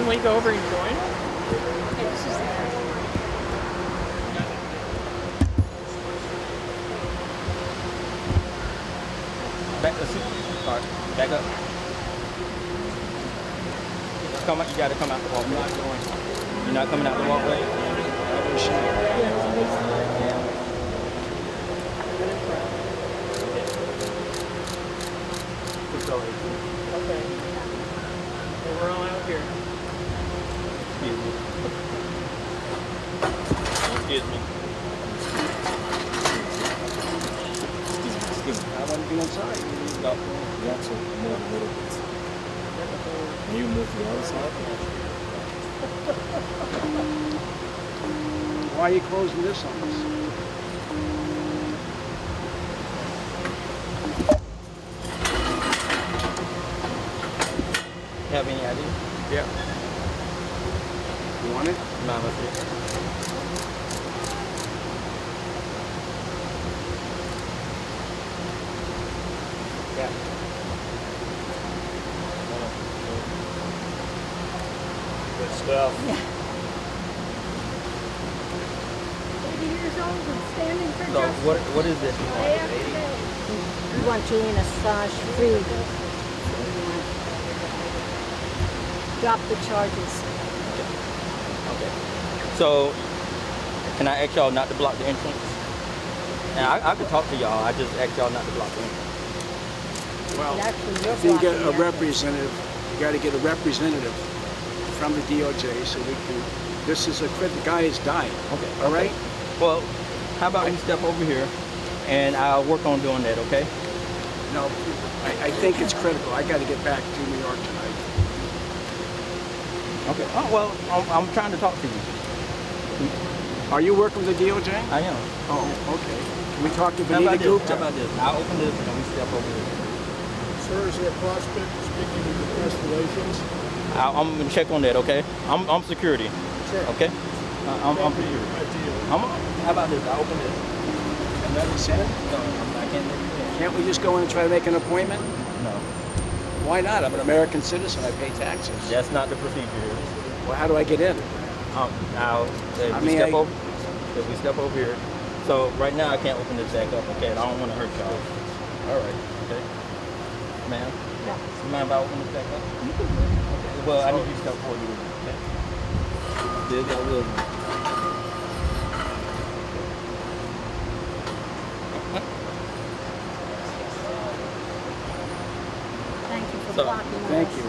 Can we go over and join them? Okay, this is there. Back the seat. All right, back up. Come out. You got to come out the walkway. You're not coming out the walkway. Okay. Well, we're all out here. Excuse me. Excuse me. I want to be inside. No. You have to move a little bit. Can you move to the other side? Why are you closing this on us? Have any idea? Yeah. You want it? No, that's it. Yeah. Good stuff. 80 years old and standing for So justice. what is this? Day after day. We want Julian Assange free. Drop the charges. Okay. So can I ask y'all not to block the entrance? Now I could talk to y'all. I just ask y'all not to block the entrance. Well, But actually, you're if you get blocking a the representative, you got to get a representative from the DOJ so we can. This is a the guy is dying. Okay. All right. Well, how about we step over here and I'll work on doing that, okay? No, I think it's critical. I got to get back to New York tonight. Okay. Oh, well, I'm trying to talk to you. Are you working with the DOJ? I am. Oh, okay. Can we talk to How about Benita this? Gupta? How about this? I'll open this and then we step over here. Sir, is there a prospect of speaking with the press relations? I'm gonna check on that, okay? I'm security, Sure. okay? I'm That'd be security. ideal. How about this? I'll open this. And let me send it? No, I can't make it. Can't we just go in and try to make an appointment? No, Why not? I'm an American citizen. I pay taxes. that's not the procedure here. Well, how do I get in? Now, if we step over here. So right now I can't open this back up, okay? I don't want to hurt y'all. All right, okay. Ma'am, you mind if I open this back up? You can do it. Okay. Well, I need you to step forward. Okay. This I will. Thank you for So, blocking us. Thank you.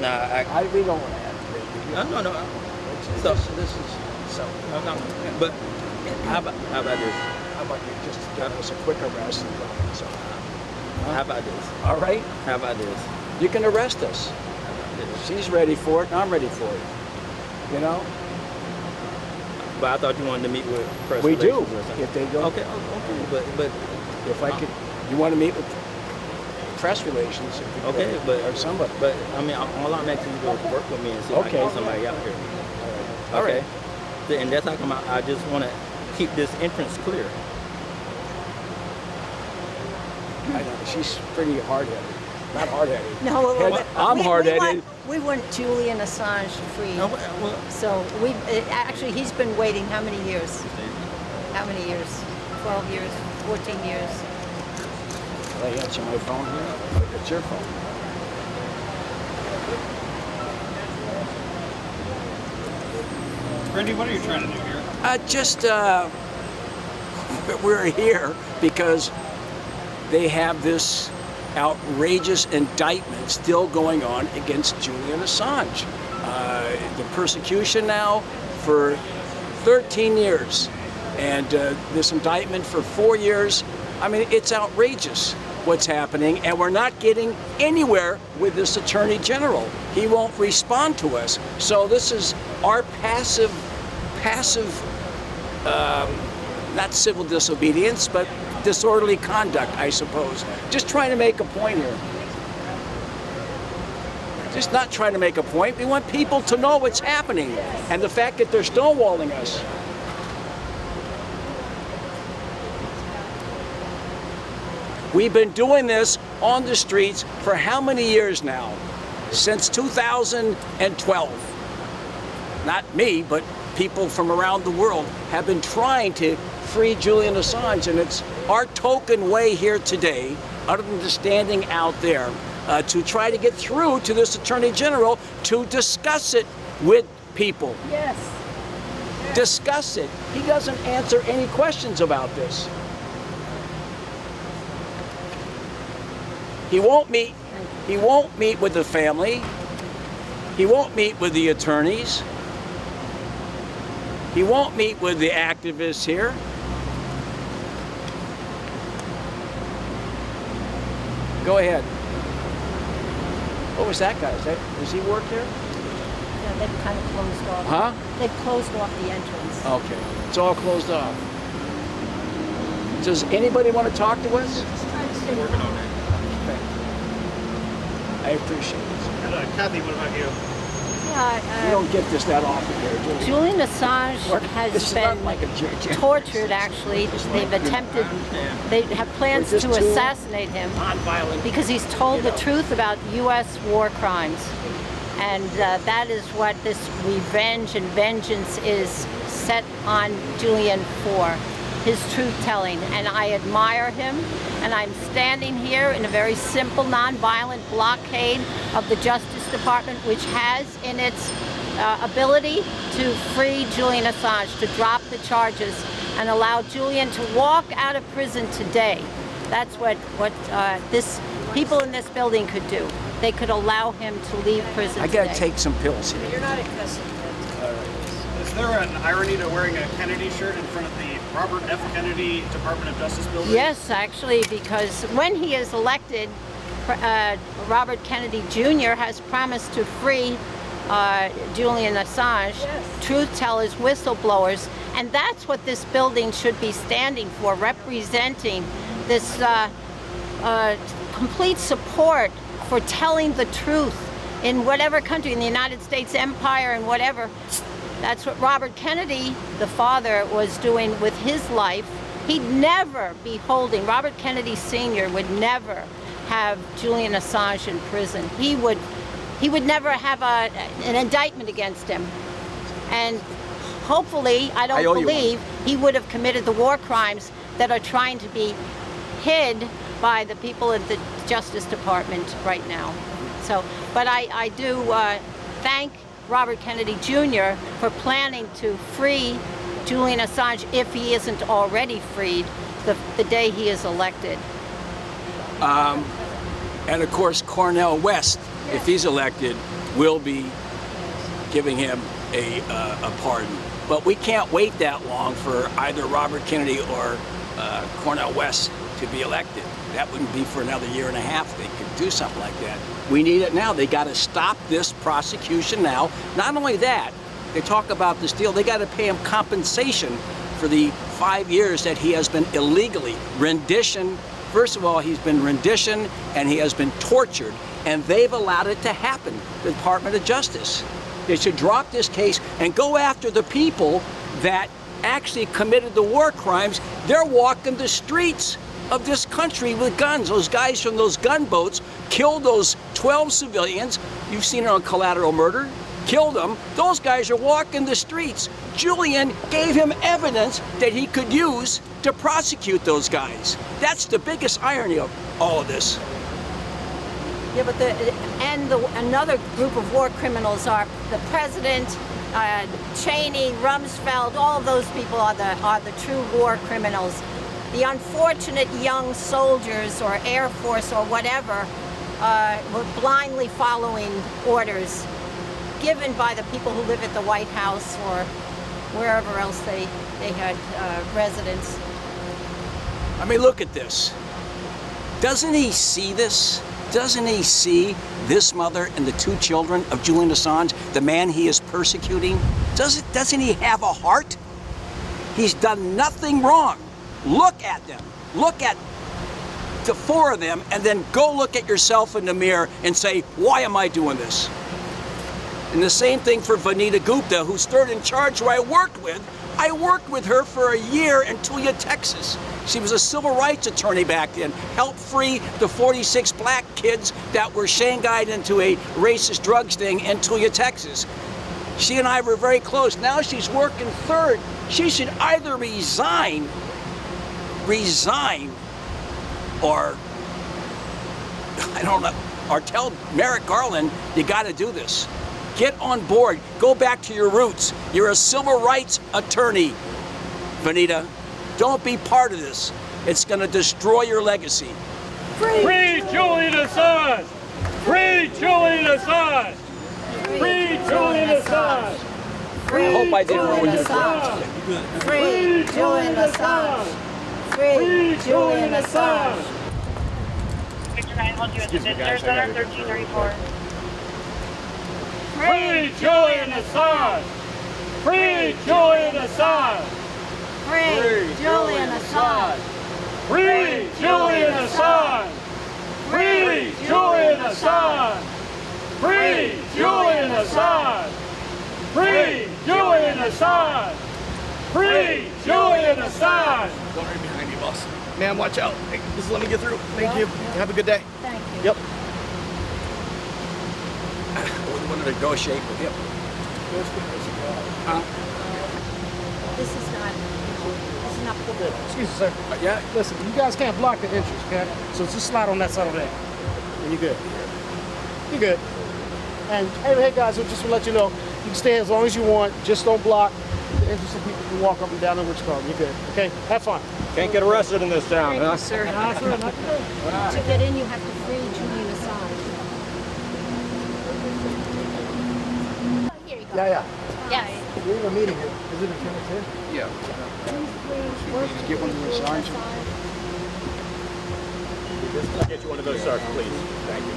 Nah, We don't want to have to. no. So this is so. No. But how about this? How about you just give us a quick arrest and go? So, How about this? all right, How about this? you can arrest us. How about this? She's ready for it, and I'm ready for it. You know, But I thought you wanted to meet with press we do. relations or something. If they go, Okay, but if I could, you want to meet with press relations? If we could, okay, but or somebody. But I mean, all I'm asking you to do is work with me and see if I can Okay. get somebody out here. All Okay. right. And that's how come I just want to keep this entrance clear. I know, she's pretty hard-headed. Not hard-headed. No, I'm hard-headed. We want Julian Assange free. Well, So actually he's been waiting how many years? How many years? 12 years? 14 years? Can I answer my phone here? It's your phone. Randy, what are you trying to do here? We're here because they have this outrageous indictment still going on against Julian Assange. The persecution now for 13 years, and this indictment for 4 years. I mean, it's outrageous what's happening, and we're not getting anywhere with this Attorney General. He won't respond to us. So this is our passive, not civil disobedience, but disorderly conduct, I suppose. Just trying to make a point here. Just not trying to make a point. We want people to know what's happening, and the fact that they're stonewalling us. We've been doing this on the streets for how many years now? since 2012. Not me, but people from around the world have been trying to free Julian Assange, and it's our token way here today, other than the standing out there, to try to get through to this Attorney General to discuss it with people. Yes. Discuss it. He doesn't answer any questions about this. He won't meet with the family. He won't meet with the attorneys. He won't meet with the activists here. Go ahead. What was that guy? Does he work here? Yeah, they've kind of closed off. Huh? They've closed off the entrance. Okay. It's all closed off. Does anybody want to talk to us? Working on that. I appreciate it. Kathy, what about you? Yeah, You don't get this that often here, do you? Julian Assange This has is been not like a tortured, actually. They've attempted, they have plans We're to just two assassinate him non-violent. because he's told the truth about U.S. war crimes. And that is what this revenge and vengeance is set on Julian for, his truth-telling. And I admire him, and I'm standing here in a very simple, non-violent blockade of the Justice Department, which has in its ability to free Julian Assange, to drop the charges, and allow Julian to walk out of prison today. That's what people in this building could do. They could allow him to leave prison I today. gotta take some pills here. You're not accessible. Is there an irony to wearing a Kennedy shirt in front of the Robert F. Kennedy Department of Justice building? Yes, actually, because when he is elected, Robert Kennedy Jr. has promised to free Julian Assange, truth tellers, whistleblowers, and that's what this building should be standing for, representing this complete support for telling the truth in whatever country, in the United States empire and whatever. That's what Robert Kennedy, the father, was doing with his life. He'd never be holding, Robert Kennedy Sr. would never have Julian Assange in prison. He would never have an indictment against him. And hopefully, I don't believe he would have committed the war crimes that are trying to be hid by the people at the Justice Department right now. So, but I do thank Robert Kennedy Jr. for planning to free Julian Assange, if he isn't already freed, the day he is elected. And of course, Cornel West, if he's elected, will be giving him a pardon. But we can't wait that long for either Robert Kennedy or Cornel West to be elected. That wouldn't be for another year and a half. They could do something like that. We need it now. They got to stop this prosecution now. Not only that, they talk about this deal, they got to pay him compensation for the 5 years that he has been illegally rendition. First of all, he's been rendition and he has been tortured, and they've allowed it to happen, the Department of Justice. They should drop this case and go after the people that actually committed the war crimes. They're walking the streets of this country with guns. Those guys from those gunboats killed those 12 civilians. You've seen it on Collateral Murder. Killed them. Those guys are walking the streets. Julian gave him evidence that he could use to prosecute those guys. That's the biggest irony of all of this. Yeah, but another group of war criminals are the president, Cheney, Rumsfeld. All of those people are the true war criminals. The unfortunate young soldiers or Air Force or whatever were blindly following orders given by the people who live at the White House or wherever else they had residence. I mean, look at this. Doesn't he see this? Doesn't he see this mother and the 2 children of Julian Assange, the man he is persecuting? Doesn't he have a heart? He's done nothing wrong. Look at them. Look at the 4 of them, and then go look at yourself in the mirror and say, why am I doing this? And the same thing for Vanita Gupta, who's third in charge, who I worked with I worked with her for a year in Tulia, Texas. She was a civil rights attorney back then, helped free the 46 black kids that were shanghaied into a racist drug sting in Tulia, Texas. She and I were very close. Now she's working third. She should either resign, or I don't know, or tell Merrick Garland, you got to do this. Get on board. Go back to your roots. You're a civil rights attorney, Vanita. Don't be part of this. It's going to destroy your legacy. Free Julian Assange! Free Julian Assange! Free Julian Assange! I hope I didn't ruin your Free Julian Assange! Free Julian Assange! Victor 9 holds you as a visitor, Center 1334. Free Julian Assange! Free Julian Assange! Free Julian Assange! Free Julian Assange! Free Julian Assange! Free Julian Assange! Free Julian Assange! Free Julian Assange! Don't right behind you, boss. Ma'am, watch out. Hey, just let me get through. Thank you. Have a good day. Thank you. Yep. I wouldn't want to negotiate with him. This is not good. Excuse me, sir. Yeah? Listen, you guys can't block the entrance, okay? So just slide on that side over there. And you're good. You're good. And hey guys, just to let you know, you can stay as long as you want. Just don't block the entrance so people can walk up and down in which car. You're good. Okay? Have fun. Can't get arrested in this town, huh? Sir, to get in, you have to free Julian Assange. Here you go. Yeah. Yes. We're in a meeting here. Is it a tennis here? Yeah. Get one of the signs. I'll get you one of those, sir, please. Thank you.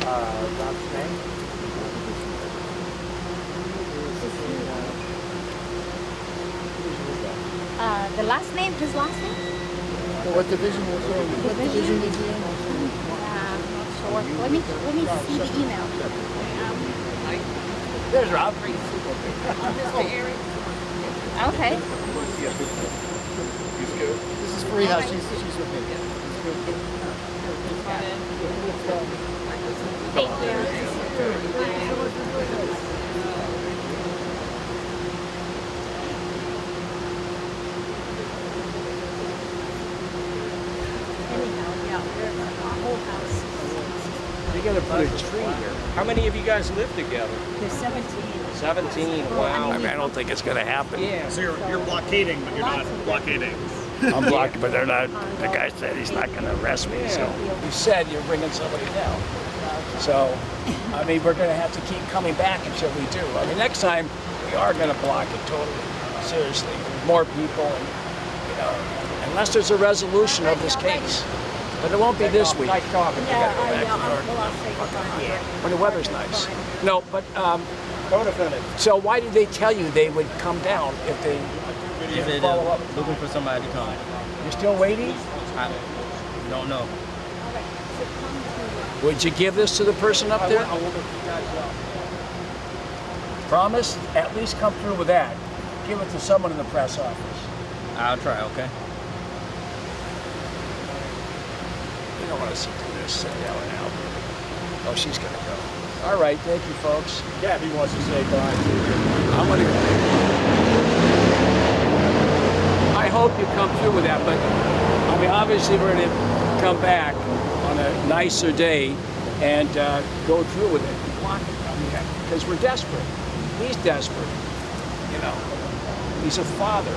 Doc's name? The last name, his last name? What division was it? What division is he in? I'm not sure. Let me see the email. There's Rob. Okay. This is free house. She's with me. Thank you. You're going to put a tree here. How many of you guys live together? There's 17. 17, wow. I mean, I don't think it's going to happen. Yeah. So you're blockading, but you're not blockading. I'm blocked, but they're not. The guy said he's not going to arrest me. So you said you're bringing somebody down. So, I mean, we're going to have to keep coming back until we do. I mean, next time we are going to block it totally, seriously, with more people, and unless there's a resolution of this case. But it won't be this week. Nice talking. When the weather's nice. No, but Co-defendant. so why did they tell you they would come down if they They follow up? looking for somebody to come. You're still waiting? I don't know. Would you give this to the person up there? Promise? At least come through with that. Give it to someone in the press office. I'll try, okay? You don't want to sit through this, sit down and out. Oh, she's going to go. All right, thank you, folks. Gabby wants to say bye. I'm going to go. I hope you come through with that, but I mean, obviously we're going to come back on a nicer day and go through with it. Because we're desperate. He's desperate. You know, he's a father.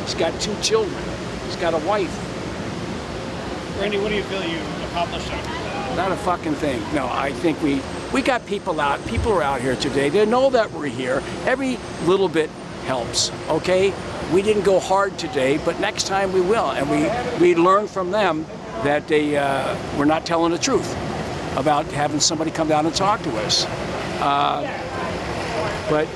He's got 2 children. He's got a wife. Randy, what do you feel you accomplished after that? Not a fucking thing. No, I think we got people out. People are out here today. They know that we're here. Every little bit helps, okay? We didn't go hard today, but next time we will. And we learned from them that they were not telling the truth about having somebody come down and talk to us. But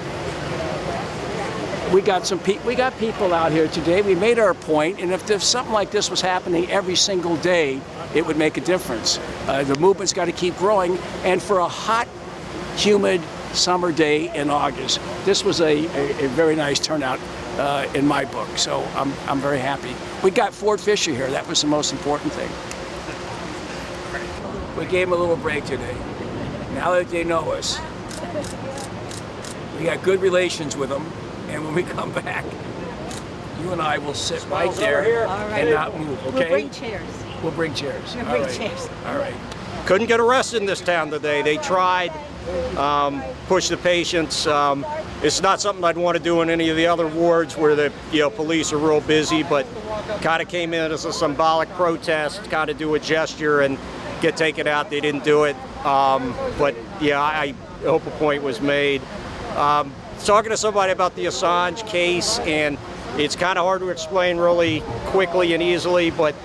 we got people out here today. We made our point, and if something like this was happening every single day, it would make a difference. The movement's got to keep growing, and for a hot, humid summer day in August. This was a very nice turnout in my book, so I'm very happy. We got Fort Fischer here. That was the most important thing. We gave him a little break today. Now that they know us, we got good relations with them, and when we come back, you and I will sit right there and not move, okay? We'll bring chairs. We'll bring chairs. We'll All bring right. chairs. All right. Couldn't get arrested in this town today. They tried, push the patients. It's not something I'd want to do in any of the other wards where the police are real busy, but kind of came in as a symbolic protest, kind of do a gesture and get taken out. They didn't do it. But yeah, I hope a point was made. Talking to somebody about the Assange case, and it's kind of hard to explain really quickly and easily, but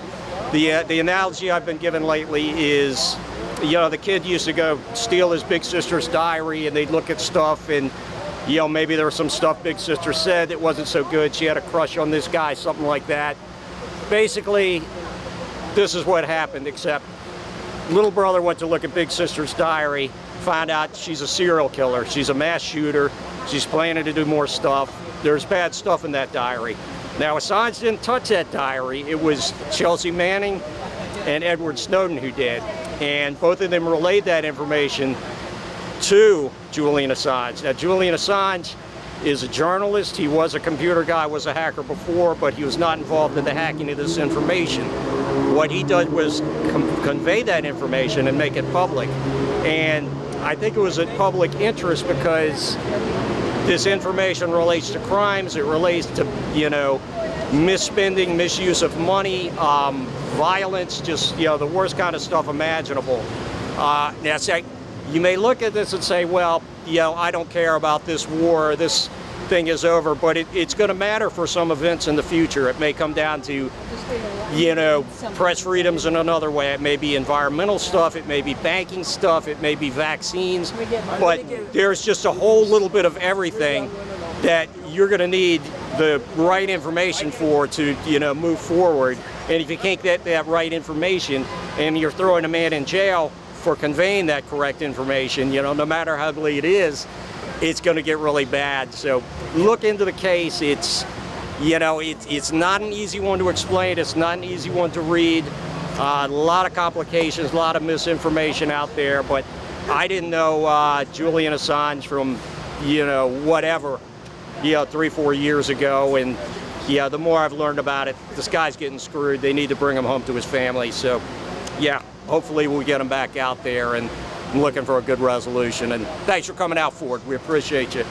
the analogy I've been given lately is, the kid used to go steal his big sister's diary, and they'd look at stuff, and maybe there was some stuff big sister said that wasn't so good. She had a crush on this guy, something like that. Basically, this is what happened, except little brother went to look at big sister's diary, found out she's a serial killer. She's a mass shooter. She's planning to do more stuff. There's bad stuff in that diary. Now, Assange didn't touch that diary. It was Chelsea Manning and Edward Snowden who did. And both of them relayed that information to Julian Assange. Now, Julian Assange is a journalist. He was a computer guy, was a hacker before, but he was not involved in the hacking of this information. What he did was convey that information and make it public. And I think it was in public interest because this information relates to crimes, it relates to, misspending, misuse of money, violence, just, the worst kind of stuff imaginable. Now, you may look at this and say, well, I don't care about this war, this thing is over, but it's going to matter for some events in the future. It may come down to, press freedoms in another way. It may be environmental stuff, it may be banking stuff, it may be vaccines, but there's just a whole little bit of everything that you're going to need the right information for to, move forward. And if you can't get that right information and you're throwing a man in jail for conveying that correct information, no matter how ugly it is, it's going to get really bad. So look into the case. It's not an easy one to explain. It's not an easy one to read. A lot of complications, a lot of misinformation out there. But I didn't know Julian Assange from, whatever, 3-4 years ago. And the more I've learned about it, this guy's getting screwed. They need to bring him home to his family. So, hopefully we'll get him back out there, and I'm looking for a good resolution. And thanks for coming out, Ford. We appreciate you.